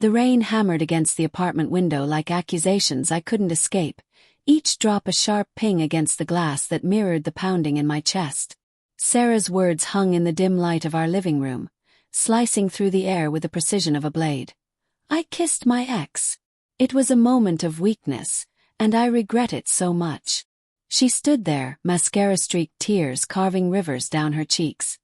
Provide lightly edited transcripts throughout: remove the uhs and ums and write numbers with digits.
The rain hammered against the apartment window like accusations I couldn't escape, each drop a sharp ping against the glass that mirrored the pounding in my chest. Sarah's words hung in the dim light of our living room, slicing through the air with the precision of a blade. I kissed my ex. It was a moment of weakness, and I regret it so much. She stood there, mascara-streaked tears carving rivers down her cheeks,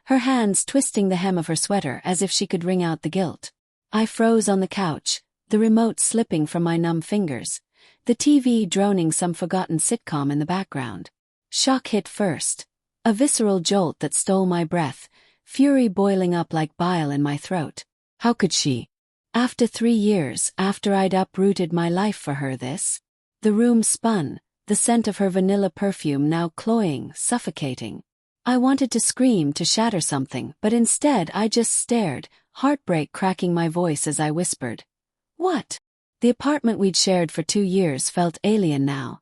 her hands twisting the hem of her sweater as if she could wring out the guilt. I froze on the couch, the remote slipping from my numb fingers, the TV droning some forgotten sitcom in the background. Shock hit first, a visceral jolt that stole my breath, fury boiling up like bile in my throat. How could she? After 3 years, after I'd uprooted my life for her, this? The room spun, the scent of her vanilla perfume now cloying, suffocating. I wanted to scream, to shatter something, but instead I just stared, heartbreak cracking my voice as I whispered. What? The apartment we'd shared for 2 years felt alien now,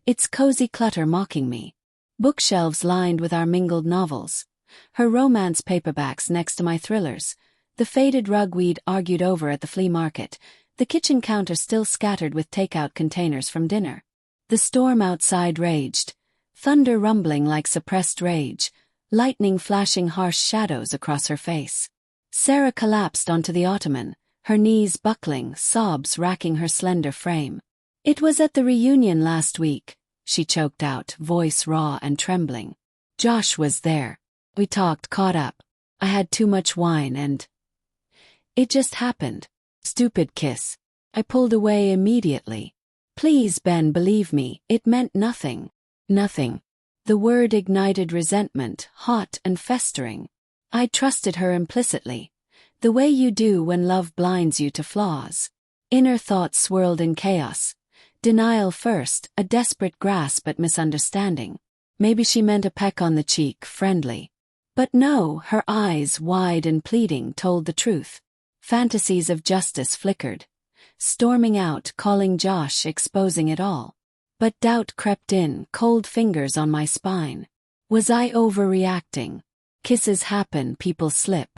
its cozy clutter mocking me. Bookshelves lined with our mingled novels, her romance paperbacks next to my thrillers, the faded rug we'd argued over at the flea market, the kitchen counter still scattered with takeout containers from dinner. The storm outside raged, thunder rumbling like suppressed rage, lightning flashing harsh shadows across her face. Sarah collapsed onto the ottoman, her knees buckling, sobs racking her slender frame. It was at the reunion last week, she choked out, voice raw and trembling. Josh was there. We talked, caught up. I had too much wine and... It just happened. Stupid kiss. I pulled away immediately. Please, Ben, believe me, it meant nothing. Nothing. The word ignited resentment, hot and festering. I trusted her implicitly, the way you do when love blinds you to flaws. Inner thoughts swirled in chaos. Denial first, a desperate grasp at misunderstanding. Maybe she meant a peck on the cheek, friendly. But no, her eyes, wide and pleading, told the truth. Fantasies of justice flickered, storming out, calling Josh, exposing it all. But doubt crept in, cold fingers on my spine. Was I overreacting? Kisses happen, people slip.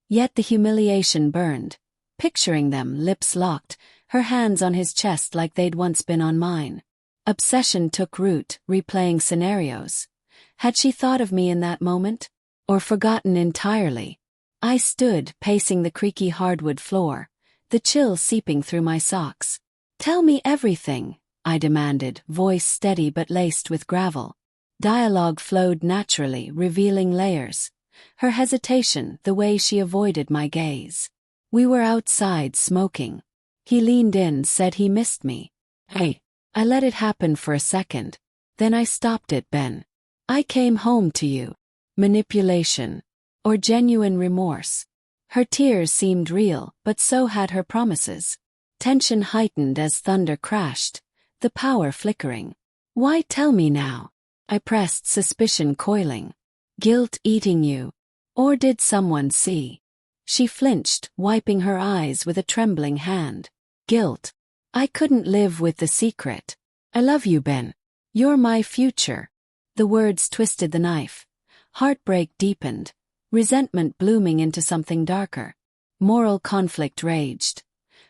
Yet the humiliation burned. Picturing them, lips locked, her hands on his chest like they'd once been on mine. Obsession took root, replaying scenarios. Had she thought of me in that moment? Or forgotten entirely? I stood, pacing the creaky hardwood floor, the chill seeping through my socks. Tell me everything, I demanded, voice steady but laced with gravel. Dialogue flowed naturally, revealing layers. Her hesitation, the way she avoided my gaze. We were outside, smoking. He leaned in, said he missed me. Hey. I let it happen for a second. Then I stopped it, Ben. I came home to you. Manipulation. Or genuine remorse. Her tears seemed real, but so had her promises. Tension heightened as thunder crashed, the power flickering. Why tell me now? I pressed, suspicion coiling. Guilt eating you. Or did someone see? She flinched, wiping her eyes with a trembling hand. Guilt. I couldn't live with the secret. I love you, Ben. You're my future. The words twisted the knife. Heartbreak deepened, resentment blooming into something darker. Moral conflict raged.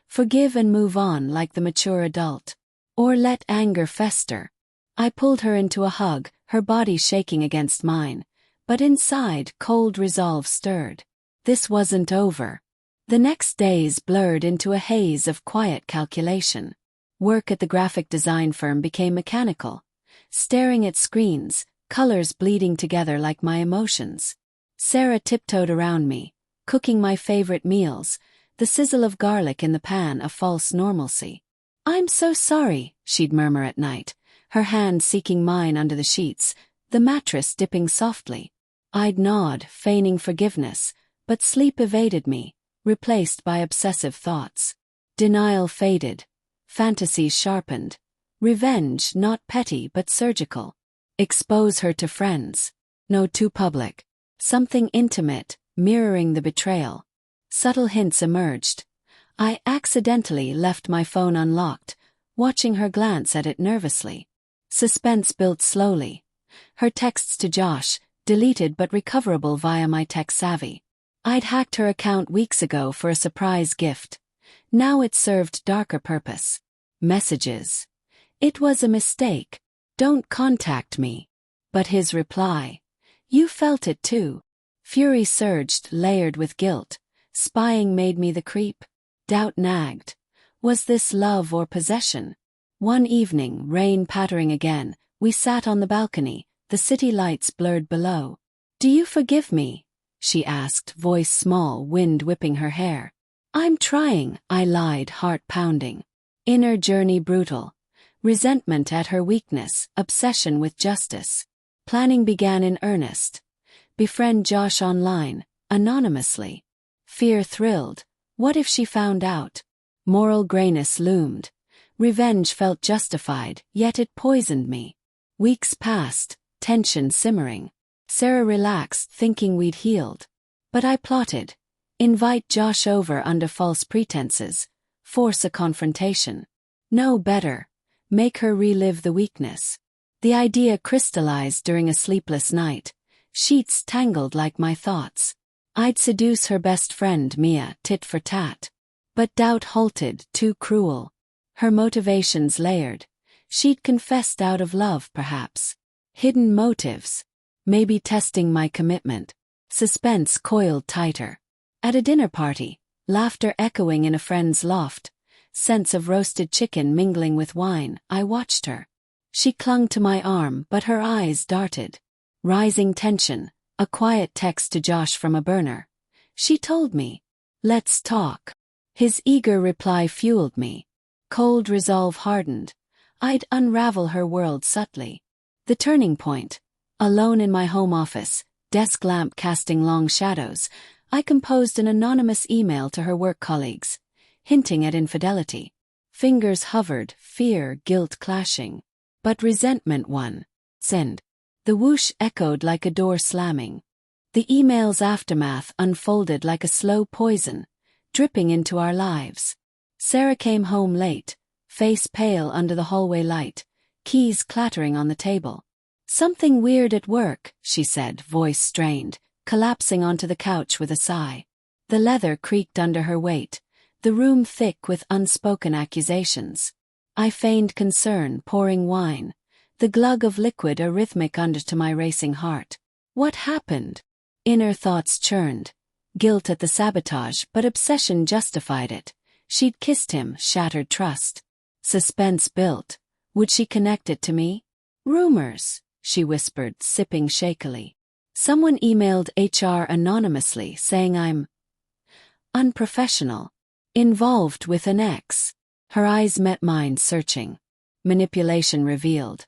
Forgive and move on like the mature adult. Or let anger fester. I pulled her into a hug, her body shaking against mine. But inside, cold resolve stirred. This wasn't over. The next days blurred into a haze of quiet calculation. Work at the graphic design firm became mechanical. Staring at screens, colors bleeding together like my emotions. Sarah tiptoed around me, cooking my favorite meals, the sizzle of garlic in the pan a false normalcy. I'm so sorry, she'd murmur at night, her hand seeking mine under the sheets, the mattress dipping softly. I'd nod, feigning forgiveness, but sleep evaded me, replaced by obsessive thoughts. Denial faded. Fantasies sharpened. Revenge, not petty but surgical. Expose her to friends. No, too public. Something intimate, mirroring the betrayal. Subtle hints emerged. I accidentally left my phone unlocked, watching her glance at it nervously. Suspense built slowly. Her texts to Josh, deleted but recoverable via my tech savvy. I'd hacked her account weeks ago for a surprise gift. Now it served darker purpose. Messages. It was a mistake. Don't contact me. But his reply. You felt it too. Fury surged, layered with guilt. Spying made me the creep. Doubt nagged. Was this love or possession? One evening, rain pattering again, we sat on the balcony, the city lights blurred below. Do you forgive me? She asked, voice small, wind whipping her hair. I'm trying, I lied, heart pounding. Inner journey brutal. Resentment at her weakness, obsession with justice. Planning began in earnest. Befriend Josh online, anonymously. Fear thrilled. What if she found out? Moral grayness loomed. Revenge felt justified, yet it poisoned me. Weeks passed, tension simmering. Sarah relaxed, thinking we'd healed. But I plotted. Invite Josh over under false pretenses. Force a confrontation. No better. Make her relive the weakness. The idea crystallized during a sleepless night. Sheets tangled like my thoughts. I'd seduce her best friend Mia, tit for tat. But doubt halted, too cruel. Her motivations layered. She'd confessed out of love, perhaps. Hidden motives. Maybe testing my commitment. Suspense coiled tighter. At a dinner party, laughter echoing in a friend's loft. Scents of roasted chicken mingling with wine, I watched her. She clung to my arm, but her eyes darted. Rising tension, a quiet text to Josh from a burner. She told me, let's talk. His eager reply fueled me. Cold resolve hardened. I'd unravel her world subtly. The turning point. Alone in my home office, desk lamp casting long shadows, I composed an anonymous email to her work colleagues, hinting at infidelity. Fingers hovered, fear, guilt clashing. But resentment won. Send. The whoosh echoed like a door slamming. The email's aftermath unfolded like a slow poison, dripping into our lives. Sarah came home late, face pale under the hallway light, keys clattering on the table. Something weird at work, she said, voice strained, collapsing onto the couch with a sigh. The leather creaked under her weight, the room thick with unspoken accusations. I feigned concern, pouring wine. The glug of liquid a rhythmic under to my racing heart. What happened? Inner thoughts churned. Guilt at the sabotage, but obsession justified it. She'd kissed him, shattered trust. Suspense built. Would she connect it to me? Rumors, she whispered, sipping shakily. Someone emailed HR anonymously saying I'm unprofessional. Involved with an ex. Her eyes met mine, searching. Manipulation revealed.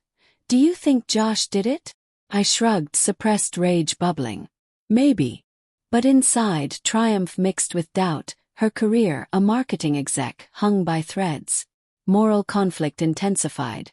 Do you think Josh did it? I shrugged, suppressed rage bubbling. Maybe. But inside, triumph mixed with doubt, her career, a marketing exec, hung by threads. Moral conflict intensified.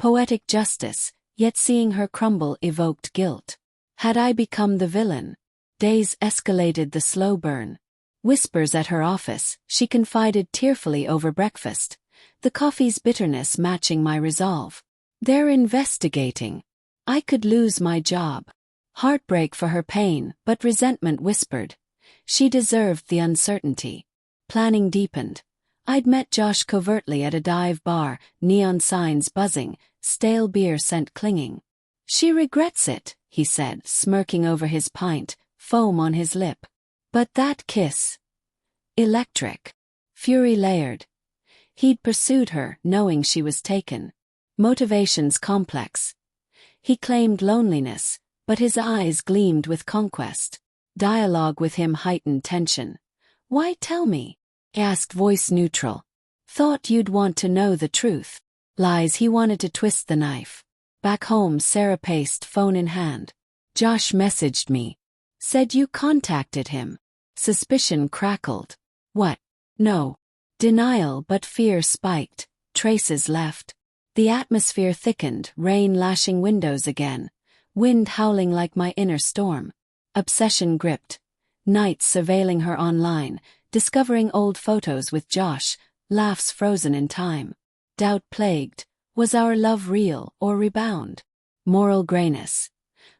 Poetic justice, yet seeing her crumble evoked guilt. Had I become the villain? Days escalated the slow burn. Whispers at her office, she confided tearfully over breakfast. The coffee's bitterness matching my resolve. They're investigating. I could lose my job. Heartbreak for her pain, but resentment whispered. She deserved the uncertainty. Planning deepened. I'd met Josh covertly at a dive bar, neon signs buzzing, stale beer scent clinging. She regrets it, he said, smirking over his pint, foam on his lip. But that kiss. Electric. Fury layered. He'd pursued her, knowing she was taken. Motivations complex. He claimed loneliness, but his eyes gleamed with conquest. Dialogue with him heightened tension. Why tell me? Asked, voice neutral. Thought you'd want to know the truth. Lies, he wanted to twist the knife. Back home, Sarah paced, phone in hand. Josh messaged me. Said you contacted him. Suspicion crackled. What? No. Denial, but fear spiked. Traces left. The atmosphere thickened, rain lashing windows again. Wind howling like my inner storm. Obsession gripped. Nights surveilling her online, discovering old photos with Josh, laughs frozen in time. Doubt plagued. Was our love real or rebound? Moral grayness.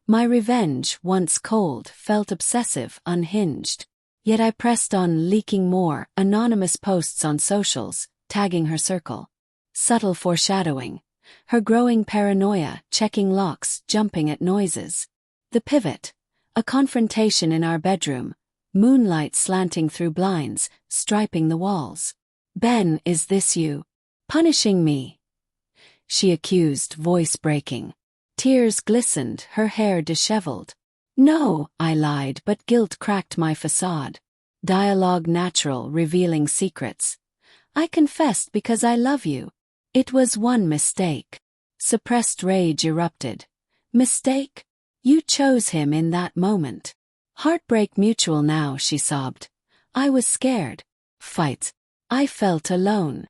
My revenge, once cold, felt obsessive, unhinged. Yet I pressed on, leaking more anonymous posts on socials, tagging her circle. Subtle foreshadowing. Her growing paranoia, checking locks, jumping at noises. The pivot. A confrontation in our bedroom. Moonlight slanting through blinds, striping the walls. "Ben, is this you? Punishing me?" she accused, voice breaking. Tears glistened, her hair disheveled. "No," I lied, but guilt cracked my facade. Dialogue natural, revealing secrets. "I confessed because I love you. It was one mistake." Suppressed rage erupted. "Mistake? You chose him in that moment." "Heartbreak mutual now," she sobbed. "I was scared." Fight. I felt alone.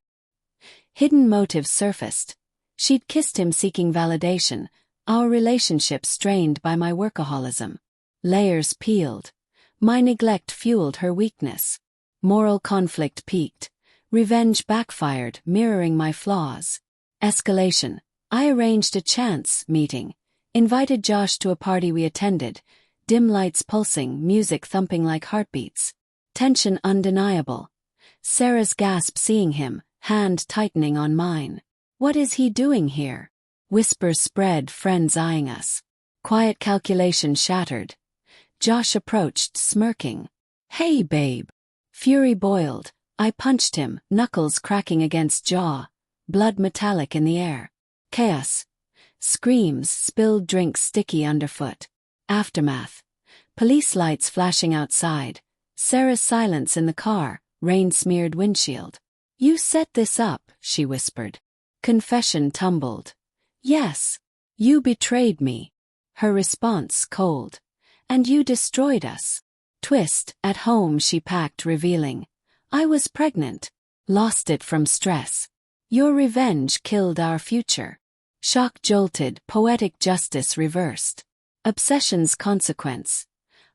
Hidden motives surfaced. She'd kissed him seeking validation, our relationship strained by my workaholism. Layers peeled. My neglect fueled her weakness. Moral conflict peaked. Revenge backfired, mirroring my flaws. Escalation. I arranged a chance meeting. Invited Josh to a party we attended. Dim lights pulsing, music thumping like heartbeats. Tension undeniable. Sarah's gasp seeing him, hand tightening on mine. "What is he doing here?" Whispers spread, friends eyeing us. Quiet calculation shattered. Josh approached, smirking. "Hey, babe." Fury boiled. I punched him, knuckles cracking against jaw. Blood metallic in the air. Chaos. Screams, spilled drinks sticky underfoot. Aftermath. Police lights flashing outside. Sarah's silence in the car, rain-smeared windshield. "You set this up," she whispered. Confession tumbled. "Yes. You betrayed me." Her response cold. "And you destroyed us." Twist. At home she packed, revealing. "I was pregnant. Lost it from stress. Your revenge killed our future." Shock jolted, poetic justice reversed. Obsession's consequence.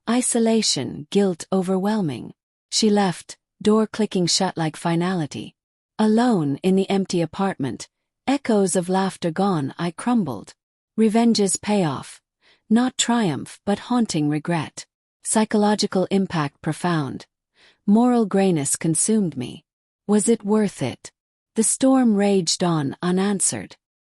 Isolation, guilt overwhelming. She left, door clicking shut like finality. Alone in the empty apartment, echoes of laughter gone, I crumbled. Revenge's payoff. Not triumph, but haunting regret. Psychological impact profound. Moral grayness consumed me. Was it worth it? The storm raged on, unanswered.